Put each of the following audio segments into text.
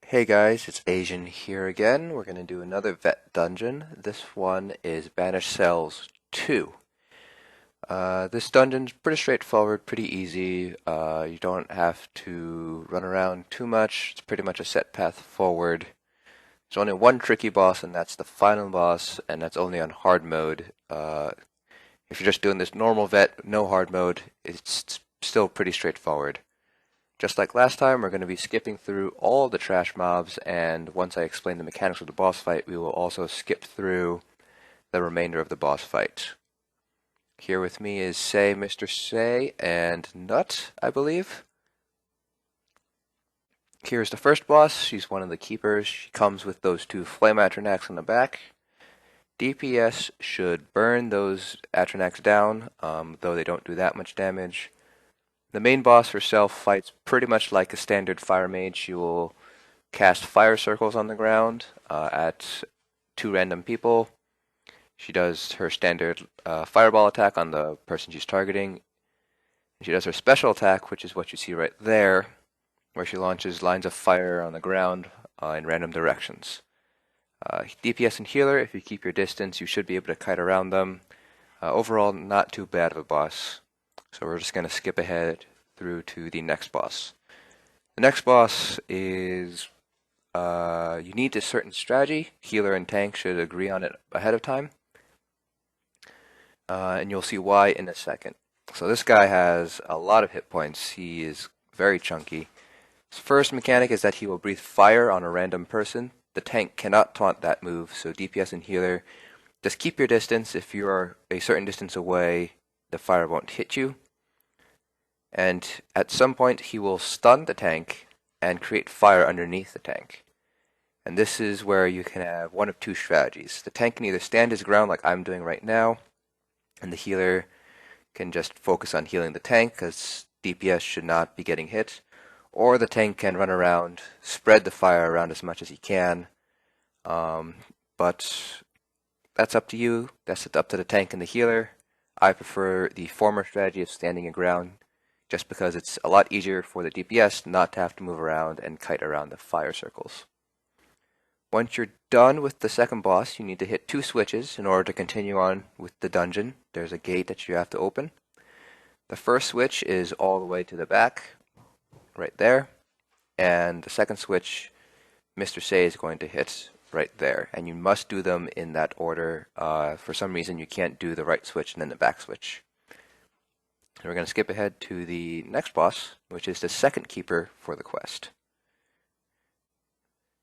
Hey guys, it's Asian here again. We're going to do another vet dungeon. This one is Banished Cells 2. This dungeon's pretty straightforward, pretty easy. You don't have to run around too much. It's pretty much a set path forward. There's only one tricky boss, and that's the final boss, and that's only on hard mode. If you're just doing this normal vet, no hard mode, it's still pretty straightforward. Just like last time, we're going to be skipping through all the trash mobs, and once I explain the mechanics of the boss fight, we will also skip through the remainder of the boss fight. Here with me is Mr. Say, and Nut, I believe. Here's the first boss. She's one of the keepers. She comes with those two flame Atronachs on the back. DPS should burn those Atronachs down, though they don't do that much damage. The main boss herself fights pretty much like a standard fire mage. She will cast fire circles on the ground at two random people. She does her standard fireball attack on the person she's targeting. She does her special attack, which is what you see right there, where she launches lines of fire on the ground in random directions. DPS and healer, if you keep your distance, you should be able to kite around them. Overall, not too bad of a boss. So we're just going to skip ahead through to the next boss. The next boss is, you need a certain strategy. Healer and tank should agree on it ahead of time. And you'll see why in a second. So this guy has a lot of hit points. He is very chunky. His first mechanic is that he will breathe fire on a random person. The tank cannot taunt that move, so DPS and healer, just keep your distance. If you are a certain distance away, the fire won't hit you. And at some point he will stun the tank and create fire underneath the tank. And this is where you can have one of two strategies. The tank can either stand his ground like I'm doing right now, and the healer can just focus on healing the tank because DPS should not be getting hit. Or the tank can run around, spread the fire around as much as he can. But that's up to you. That's up to the tank and the healer. I prefer the former strategy of standing your ground, just because it's a lot easier for the DPS not to have to move around and kite around the fire circles. Once you're done with the second boss, you need to hit two switches in order to continue on with the dungeon. There's a gate that you have to open. The first switch is all the way to the back, right there. And the second switch, Mr. Say is going to hit right there, and you must do them in that order. For some reason you can't do the right switch and then the back switch. And we're going to skip ahead to the next boss, which is the second keeper for the quest.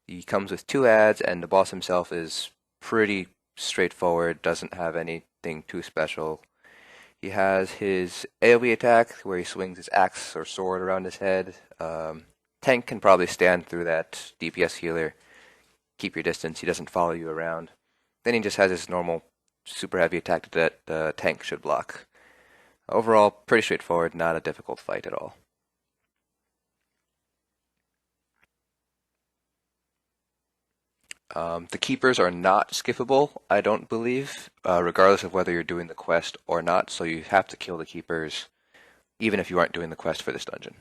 He comes with two ads, and the boss himself is pretty straightforward, doesn't have anything too special. He has his AoE attack, where he swings his axe or sword around his head. Tank can probably stand through that. DPS healer, keep your distance, he doesn't follow you around. Then he just has his normal super heavy attack that the tank should block. Overall, pretty straightforward, not a difficult fight at all. The keepers are not skippable, I don't believe, regardless of whether you're doing the quest or not, so you have to kill the keepers even if you aren't doing the quest for this dungeon.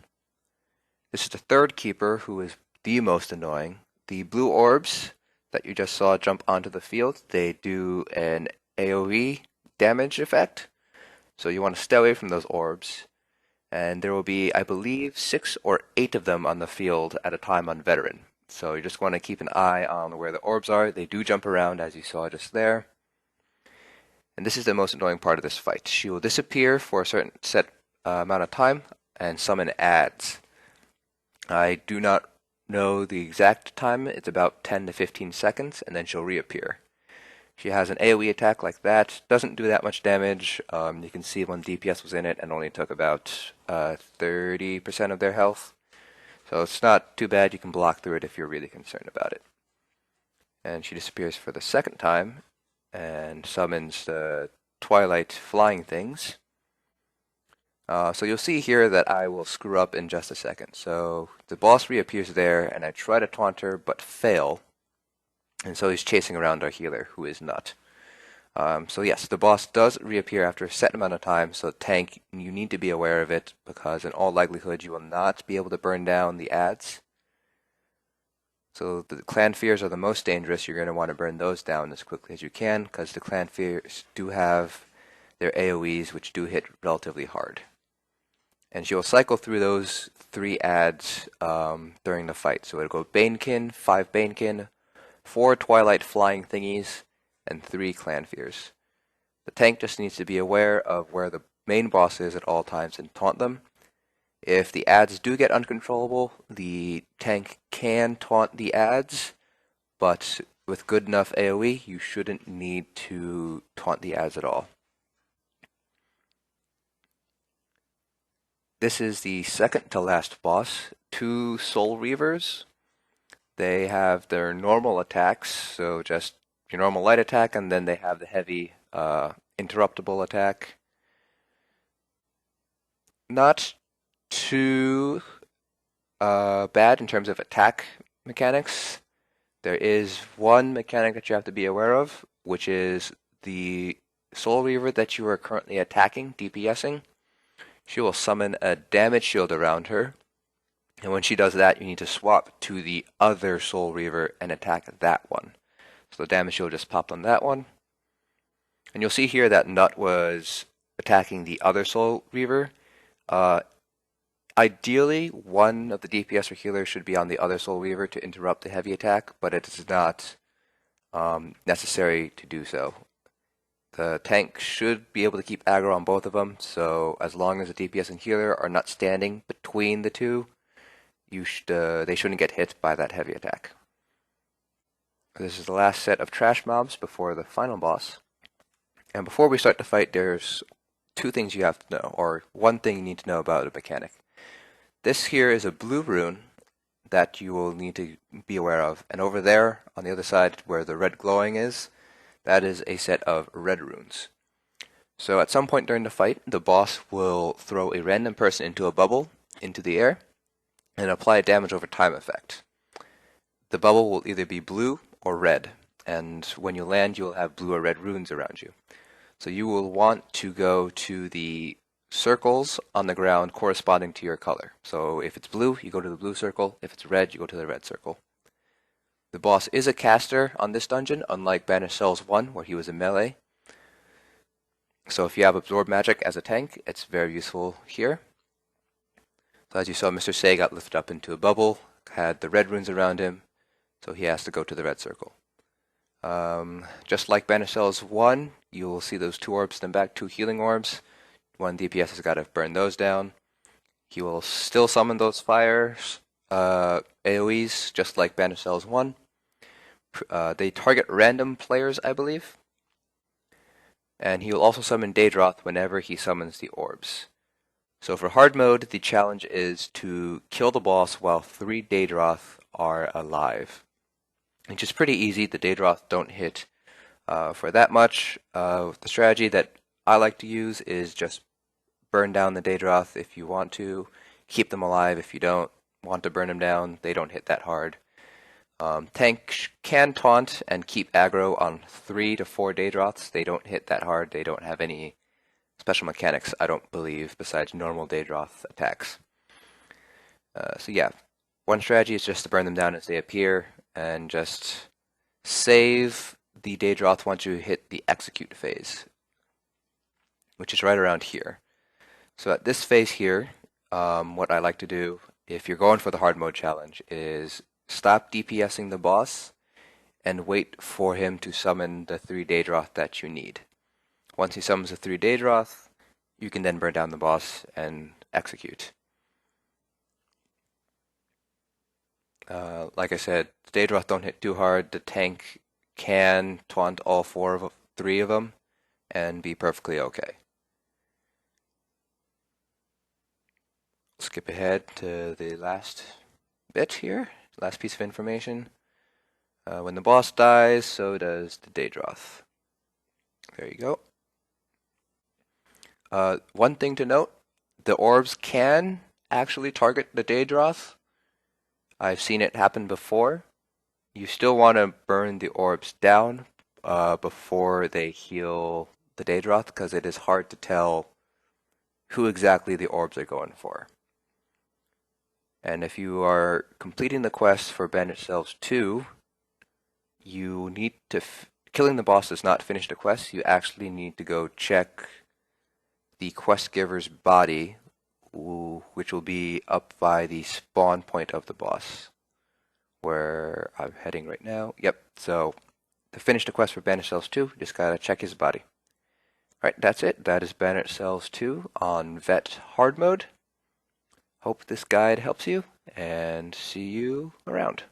This is the third keeper, who is the most annoying. The blue orbs that you just saw jump onto the field, they do an AoE damage effect, so you want to stay away from those orbs. And there will be, I believe, 6 or 8 of them on the field at a time on veteran. So you just want to keep an eye on where the orbs are. They do jump around, as you saw just there. And this is the most annoying part of this fight. She will disappear for a certain set amount of time and summon ads. I do not know the exact time. It's about 10 to 15 seconds, and then she'll reappear. She has an AoE attack like that. Doesn't do that much damage. You can see when DPS was in it and only took about 30% of their health. So it's not too bad. You can block through it if you're really concerned about it. And she disappears for the second time and summons the Twilight flying things. So you'll see here that I will screw up in just a second. So the boss reappears there, and I try to taunt her but fail. And so he's chasing around our healer, who is Nut. So yes, the boss does reappear after a set amount of time, so tank, you need to be aware of it, because in all likelihood you will not be able to burn down the ads. So the clan fears are the most dangerous. You're going to want to burn those down as quickly as you can, because the clan fears do have their AoEs, which do hit relatively hard. And she will cycle through those 3 adds during the fight. So it'll go Banekin, 5 Banekin, 4 Twilight Flying Thingies, and 3 Clan Fears. The tank just needs to be aware of where the main boss is at all times and taunt them. If the adds do get uncontrollable, the tank can taunt the adds, but with good enough AoE, you shouldn't need to taunt the adds at all. This is the second to last boss, 2 Soul Reavers. They have their normal attacks, so just your normal light attack, and then they have the heavy interruptible attack. Not too bad in terms of attack mechanics. There is one mechanic that you have to be aware of, which is the Soul Reaver that you are currently attacking, DPSing. She will summon a damage shield around her, and when she does that, you need to swap to the other Soul Reaver and attack that one. So the damage shield just popped on that one. And you'll see here that Nut was attacking the other Soul Reaver. Ideally, one of the DPS or healers should be on the other Soul Reaver to interrupt the heavy attack, but it is not necessary to do so. The tank should be able to keep aggro on both of them, so as long as the DPS and healer are not standing between the two, they shouldn't get hit by that heavy attack. This is the last set of trash mobs before the final boss. And before we start the fight, there's 2 things you have to know, or 1 thing you need to know about a mechanic. This here is a blue rune that you will need to be aware of, and over there, on the other side where the red glowing is, that is a set of red runes. So at some point during the fight, the boss will throw a random person into a bubble, into the air, and apply a damage over time effect. The bubble will either be blue or red, and when you land, you will have blue or red runes around you. So you will want to go to the circles on the ground corresponding to your color. So if it's blue, you go to the blue circle. If it's red, you go to the red circle. The boss is a caster on this dungeon, unlike Banished Cells 1, where he was a melee. So if you have Absorb Magic as a tank, it's very useful here. So as you saw, Mr. Say got lifted up into a bubble, had the red runes around him, so he has to go to the red circle. Just like Banished Cells 1, you'll see those 2 orbs then back, 2 healing orbs. 1 DPS has got to burn those down. He will still summon those fires, AoEs, just like Banished Cells 1. They target random players, I believe. And he will also summon Daedroth whenever he summons the orbs. So for hard mode, the challenge is to kill the boss while 3 Daedroth are alive. Which is pretty easy. The Daedroth don't hit for that much. The strategy that I like to use is just burn down the Daedroth if you want to. Keep them alive if you don't want to burn them down. They don't hit that hard. Tank can taunt and keep aggro on 3 to 4 Daedroths. They don't hit that hard. They don't have any special mechanics, I don't believe, besides normal Daedroth attacks. So yeah, one strategy is just to burn them down as they appear, and just save the Daedroth once you hit the execute phase, which is right around here. So at this phase here, what I like to do, if you're going for the hard mode challenge, is stop DPSing the boss and wait for him to summon the 3 Daedroth that you need. Once he summons the 3 Daedroth, you can then burn down the boss and execute. Like I said, Daedroth don't hit too hard. The tank can taunt all 3 of them and be perfectly okay. Skip ahead to the last bit here, last piece of information. When the boss dies, so does the Daedroth. There you go. One thing to note, the orbs can actually target the Daedroth. I've seen it happen before. You still want to burn the orbs down before they heal the Daedroth, because it is hard to tell who exactly the orbs are going for. And if you are completing the quest for Banished Cells 2, you need to... killing the boss does not finish the quest. You actually need to go check the quest giver's body, which will be up by the spawn point of the boss, where I'm heading right now. Yep, so to finish the quest for Banished Cells 2, you just gotta check his body. Alright, that's it. That is Banished Cells 2 on Vet Hard Mode. Hope this guide helps you, and see you around.